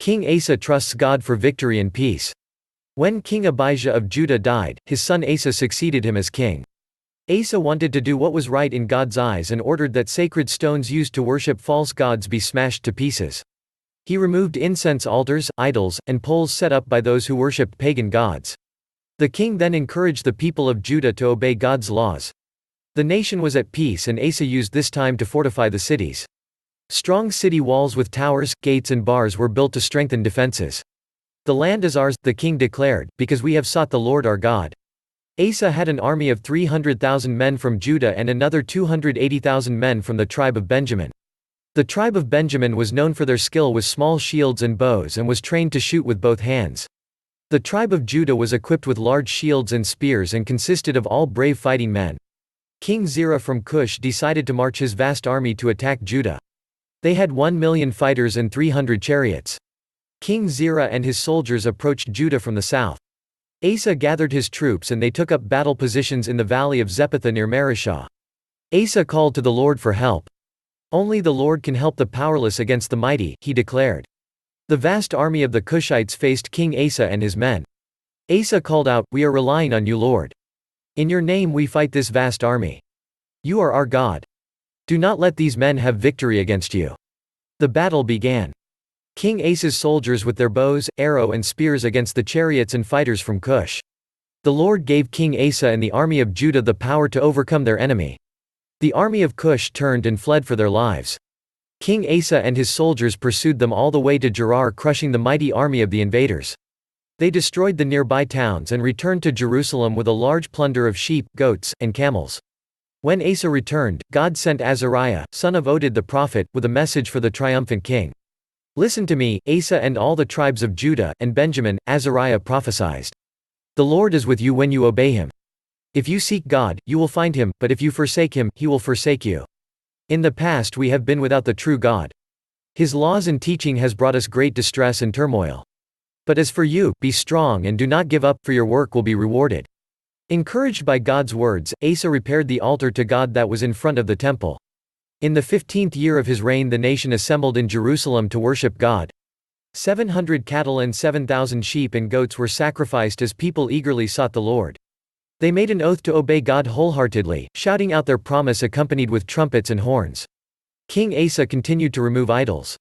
King Asa trusts God for victory and peace. When King Abijah of Judah died, his son Asa succeeded him as king. Asa wanted to do what was right in God's eyes and ordered that sacred stones used to worship false gods be smashed to pieces. He removed incense altars, idols, and poles set up by those who worshipped pagan gods. The king then encouraged the people of Judah to obey God's laws. The nation was at peace, and Asa used this time to fortify the cities. Strong city walls with towers, gates and bars were built to strengthen defenses. "The land is ours," the king declared, "because we have sought the Lord our God." Asa had an army of 300,000 men from Judah and another 280,000 men from the tribe of Benjamin. The tribe of Benjamin was known for their skill with small shields and bows and was trained to shoot with both hands. The tribe of Judah was equipped with large shields and spears and consisted of all brave fighting men. King Zerah from Cush decided to march his vast army to attack Judah. They had 1,000,000 fighters and 300 chariots. King Zerah and his soldiers approached Judah from the south. Asa gathered his troops and they took up battle positions in the valley of Zephathah near Marishah. Asa called to the Lord for help. "Only the Lord can help the powerless against the mighty," he declared. The vast army of the Cushites faced King Asa and his men. Asa called out, "We are relying on you, Lord. In your name we fight this vast army. You are our God. Do not let these men have victory against you." The battle began. King Asa's soldiers with their bows, arrow and spears against the chariots and fighters from Cush. The Lord gave King Asa and the army of Judah the power to overcome their enemy. The army of Cush turned and fled for their lives. King Asa and his soldiers pursued them all the way to Gerar, crushing the mighty army of the invaders. They destroyed the nearby towns and returned to Jerusalem with a large plunder of sheep, goats, and camels. When Asa returned, God sent Azariah, son of Oded the prophet, with a message for the triumphant king. "Listen to me, Asa and all the tribes of Judah and Benjamin," Azariah prophesied. "The Lord is with you when you obey him. If you seek God, you will find him, but if you forsake him, he will forsake you. In the past we have been without the true God. His laws and teaching has brought us great distress and turmoil. But as for you, be strong and do not give up, for your work will be rewarded." Encouraged by God's words, Asa repaired the altar to God that was in front of the temple. In the 15th year of his reign the nation assembled in Jerusalem to worship God. 700 cattle and 7,000 sheep and goats were sacrificed as people eagerly sought the Lord. They made an oath to obey God wholeheartedly, shouting out their promise accompanied with trumpets and horns. King Asa continued to remove idols.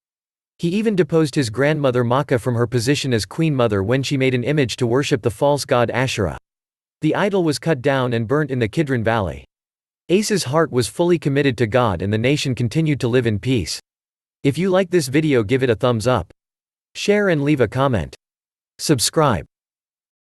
He even deposed his grandmother Maacah from her position as queen mother when she made an image to worship the false god Asherah. The idol was cut down and burnt in the Kidron Valley. Asa's heart was fully committed to God and the nation continued to live in peace. If you like this video, give it a thumbs up. Share and leave a comment. Subscribe.